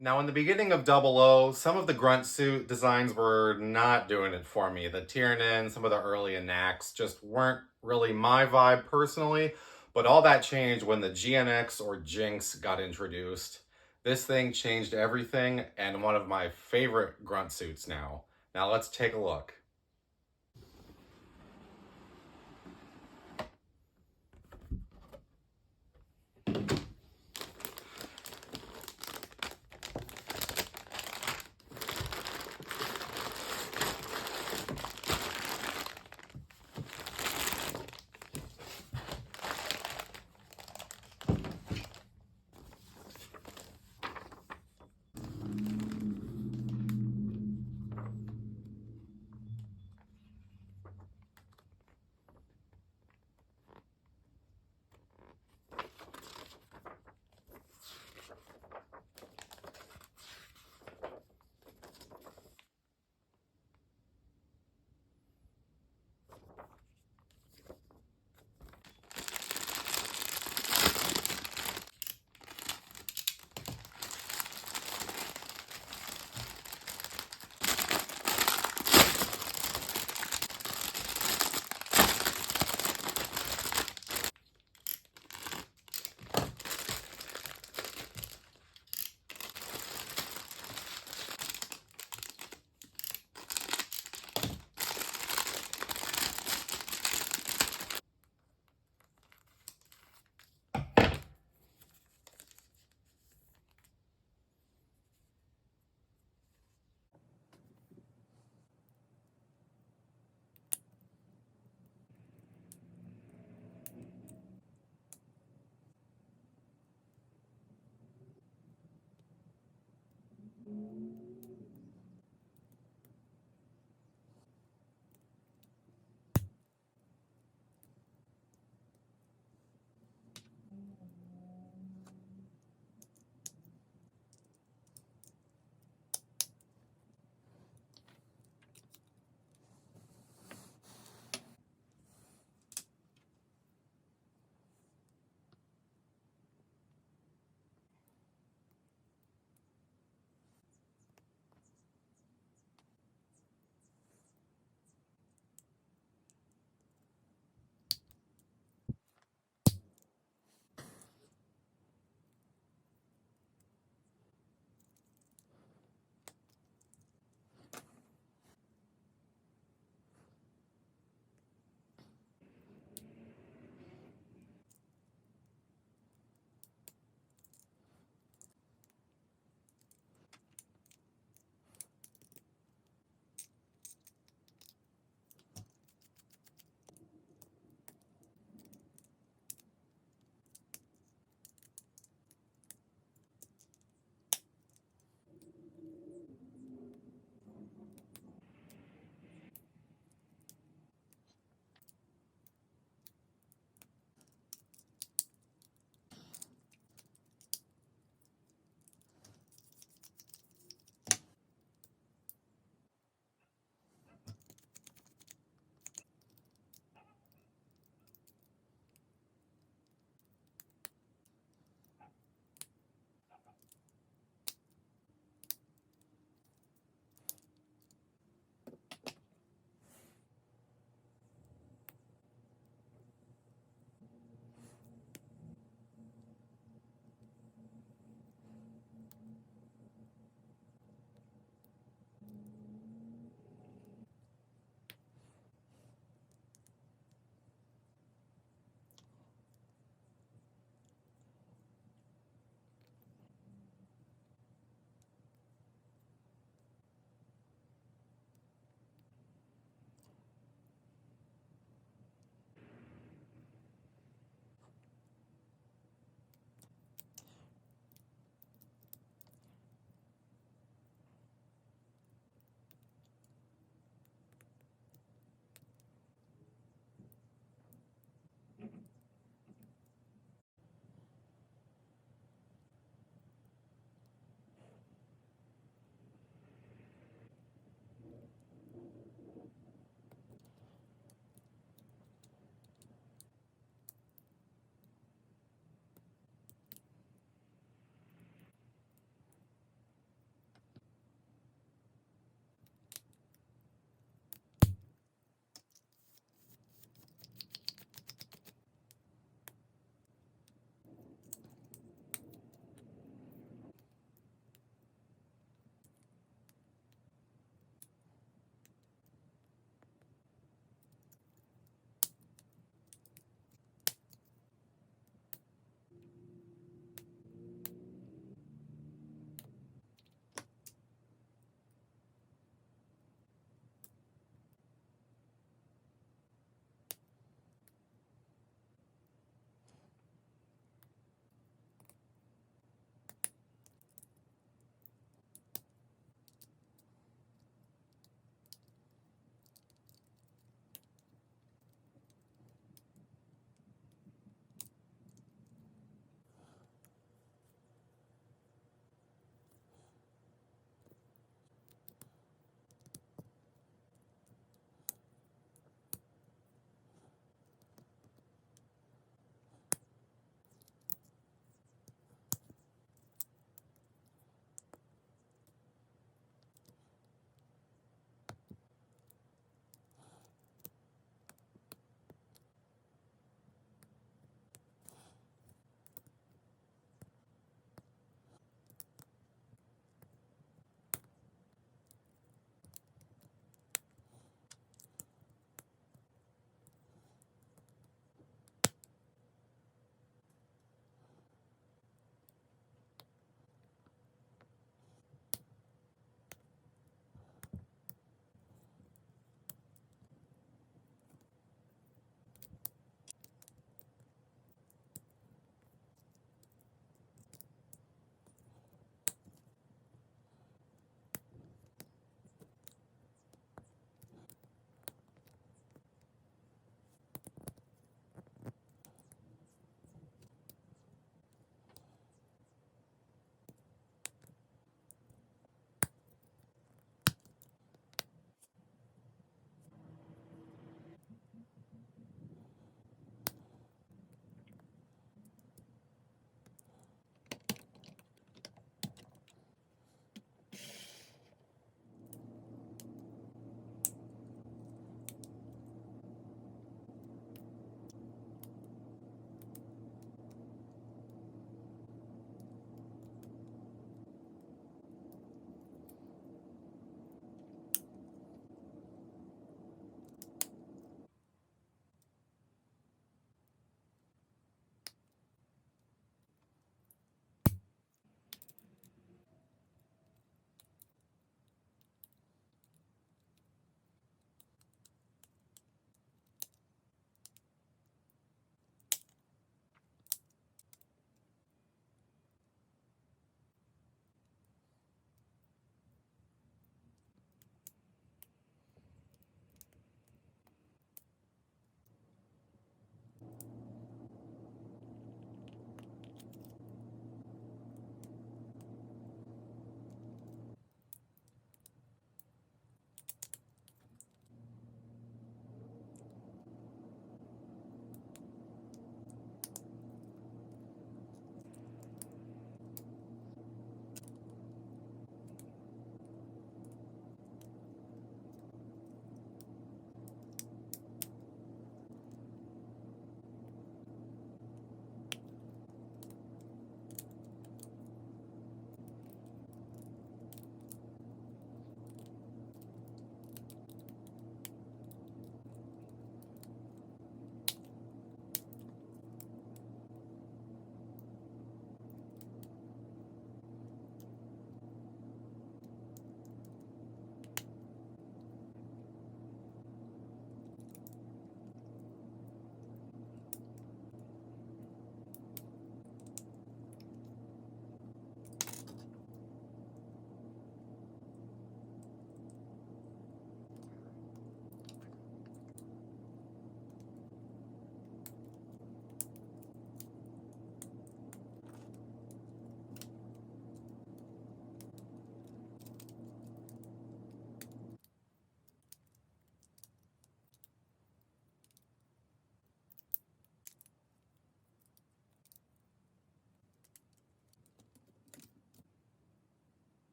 Now, in the beginning of Double O, some of the grunt suit designs were not doing it for me. The Tiernan, some of the early Enacts just weren't really my vibe personally, but all that changed when the GNX or Jinx got introduced. This thing changed everything and one of my favorite grunt suits now. Now let's take a look.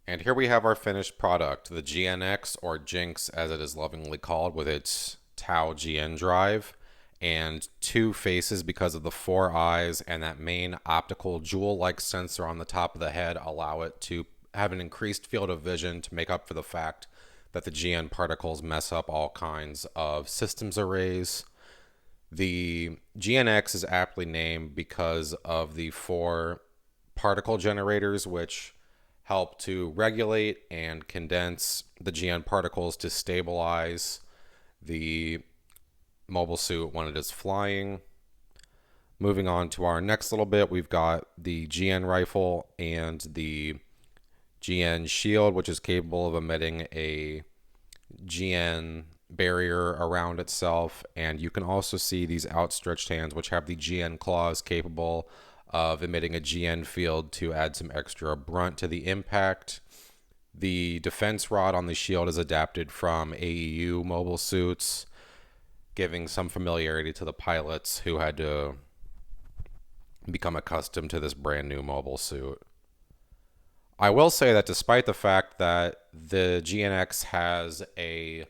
And here we have our finished product, the GNX, or Jinx as it is lovingly called, with its Tau GN drive and two faces because of the four eyes, and that main optical jewel-like sensor on the top of the head allow it to have an increased field of vision to make up for the fact that the GN particles mess up all kinds of systems arrays. The GNX is aptly named because of the four particle generators, which help to regulate and condense the GN particles to stabilize the mobile suit when it is flying. Moving on to our next little bit, we've got the GN rifle and the GN shield, which is capable of emitting a GN barrier around itself. And you can also see these outstretched hands, which have the GN claws capable of emitting a GN field to add some extra brunt to the impact. The defense rod on the shield is adapted from AEU mobile suits, giving some familiarity to the pilots who had to become accustomed to this brand new mobile suit. I will say that despite the fact that the GNX has a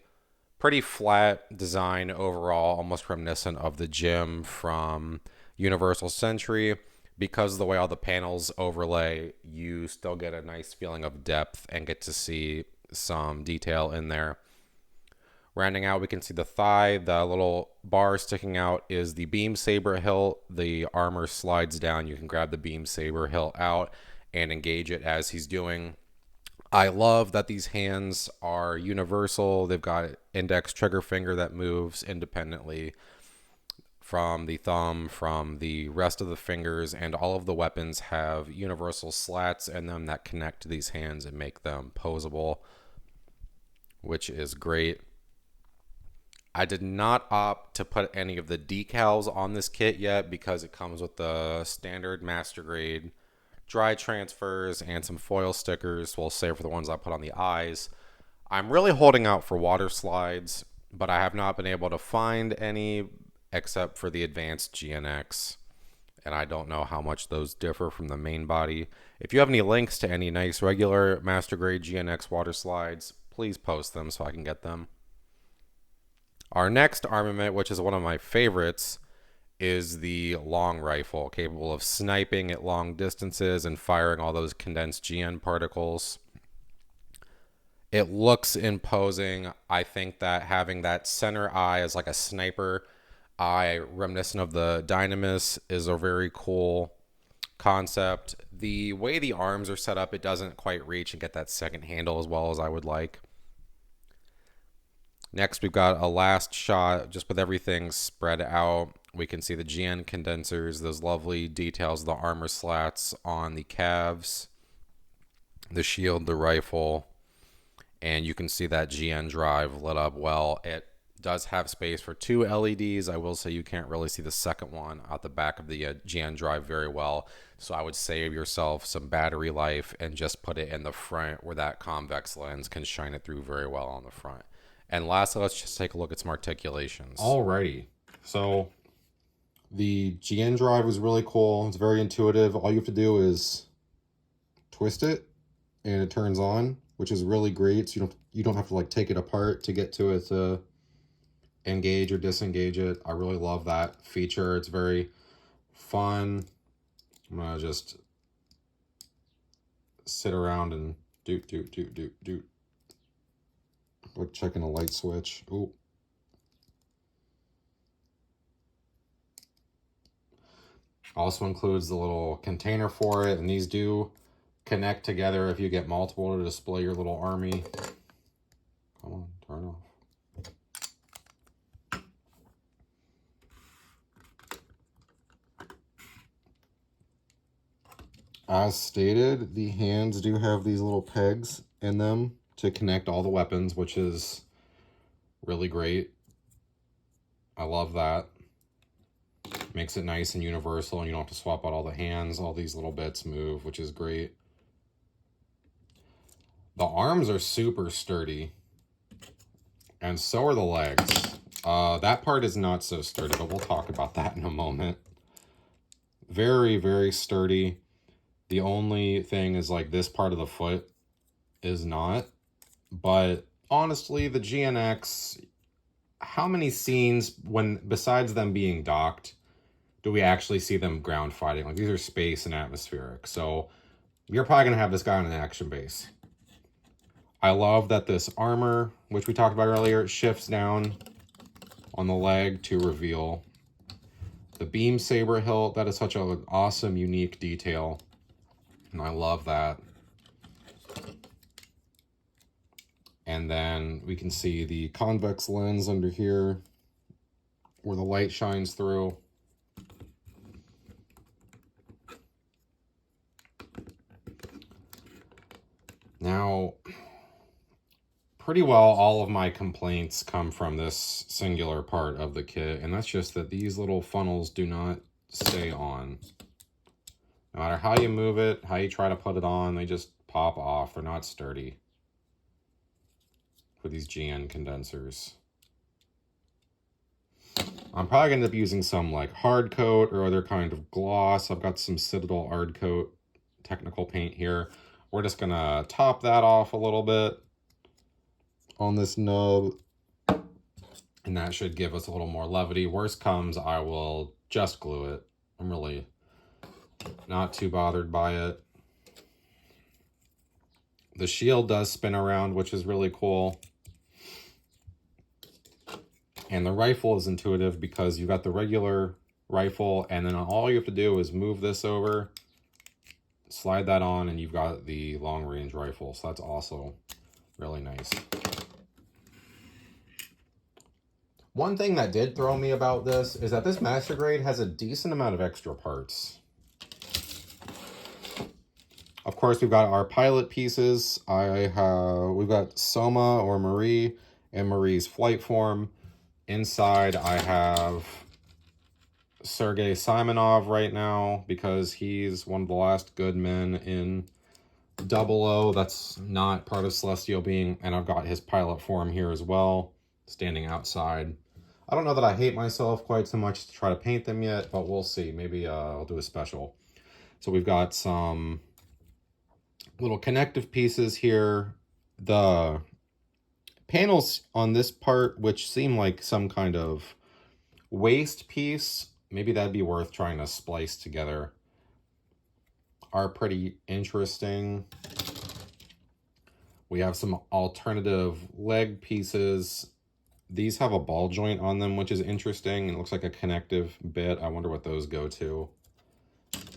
pretty flat design overall, almost reminiscent of the Gym from Universal Century, because of the way all the panels overlay, you still get a nice feeling of depth and get to see some detail in there. Rounding out, we can see the thigh. The little bar sticking out is the beam saber hilt. The armor slides down. You can grab the beam saber hilt out and engage it as he's doing. I love that these hands are universal. They've got index trigger finger that moves independently from the thumb, from the rest of the fingers, and all of the weapons have universal slats in them that connect to these hands and make them posable, which is great. I did not opt to put any of the decals on this kit yet because it comes with the standard master grade dry transfers and some foil stickers. We'll save for the ones I put on the eyes. I'm really holding out for water slides, but I have not been able to find any except for the advanced GNX, and I don't know how much those differ from the main body. If you have any links to any nice regular master grade GNX water slides, please post them so I can get them. Our next armament, which is one of my favorites, is the long rifle, capable of sniping at long distances and firing all those condensed GN particles. It looks imposing. I think that having that center eye as like a sniper eye reminiscent of the Dynamis is a very cool concept. The way the arms are set up, it doesn't quite reach and get that second handle as well as I would like. Next, we've got a last shot just with everything spread out. We can see the GN condensers, those lovely details of the armor slats on the calves, the shield, the rifle, and you can see that GN drive lit up well. It does have space for two LEDs. I will say you can't really see the second one out the back of the GN drive very well, so I would save yourself some battery life and just put it in the front where that convex lens can shine it through very well on the front. And lastly, let's just take a look at some articulations. Alrighty, so the GN drive is really cool. It's very intuitive. All you have to do is twist it and it turns on, which is really great. So you don't have to like take it apart to get to it to engage or disengage it. I really love that feature. It's very fun. I'm gonna just sit around and do. Like checking a light switch. Oh. Also includes the little container for it, and these do connect together if you get multiple to display your little army. Come on, turn off. As stated, the hands do have these little pegs in them to connect all the weapons, which is really great. I love that. Makes it nice and universal, and you don't have to swap out all the hands. All these little bits move, which is great. The arms are super sturdy, and so are the legs. That part is not so sturdy, but we'll talk about that in a moment. Very, very sturdy. The only thing is like this part of the foot is not. But honestly, the GNX, how many scenes, when besides them being docked, do we actually see them ground fighting? Like, these are space and atmospheric. So you're probably going to have this guy on an action base. I love that this armor, which we talked about earlier, shifts down on the leg to reveal the beam saber hilt. That is such an awesome, unique detail. And I love that. And then we can see the convex lens under here where the light shines through. Now, pretty well all of my complaints come from this singular part of the kit, and that's just that these little funnels do not stay on. No matter how you move it, how you try to put it on, they just pop off. They're not sturdy for these GN condensers. I'm probably going to end up using some like hard coat or other kind of gloss. I've got some Citadel hard coat technical paint here. We're just going to top that off a little bit on this nub, and that should give us a little more levity. Worst comes, I will just glue it. I'm really not too bothered by it. The shield does spin around, which is really cool. And the rifle is intuitive because you've got the regular rifle, and then all you have to do is move this over, slide that on, and you've got the long range rifle. So that's also really nice. One thing that did throw me about this is that this Master Grade has a decent amount of extra parts. Of course, we've got our pilot pieces. We've got Soma or Marie and Marie's flight form. Inside, I have Sergei Simonov right now because he's one of the last good men in 00. That's not part of Celestial Being. And I've got his pilot form here as well, standing outside. I don't know that I hate myself quite so much to try to paint them yet, but we'll see. Maybe I'll do a special. So we've got some little connective pieces here. The panels on this part, which seem like some kind of waist piece, maybe that'd be worth trying to splice together, are pretty interesting. We have some alternative leg pieces. These have a ball joint on them, which is interesting. It looks like a connective bit. I wonder what those go to.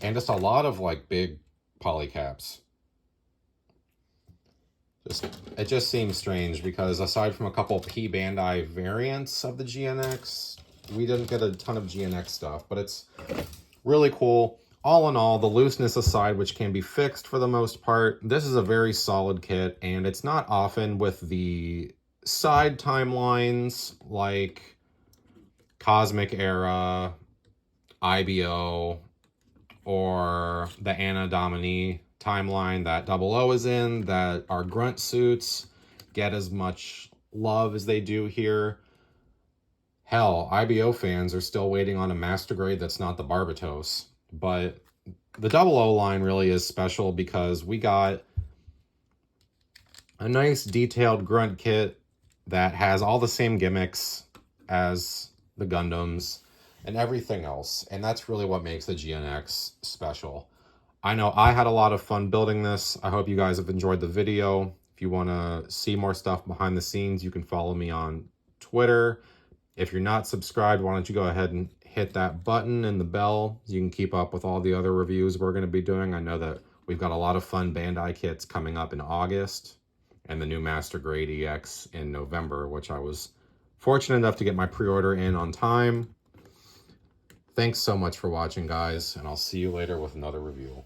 And just a lot of like big polycaps. It just seems strange because aside from a couple P Bandai variants of the GNX, we didn't get a ton of GNX stuff, but it's really cool. All in all, the looseness aside, which can be fixed for the most part, this is a very solid kit, and it's not often with the side timelines like Cosmic Era, IBO, or the Anna Domini timeline that 00 is in, that our grunt suits get as much love as they do here. Hell, IBO fans are still waiting on a Master Grade that's not the Barbatos. But the 00 line really is special because we got a nice detailed grunt kit that has all the same gimmicks as the Gundams and everything else. And that's really what makes the GNX special. I know I had a lot of fun building this. I hope you guys have enjoyed the video. If you want to see more stuff behind the scenes, you can follow me on Twitter. If you're not subscribed, why don't you go ahead and hit that button and the bell so you can keep up with all the other reviews we're going to be doing. I know that we've got a lot of fun Bandai kits coming up in August and the new Master Grade EX in November, which I was fortunate enough to get my pre-order in on time. Thanks so much for watching, guys, and I'll see you later with another review.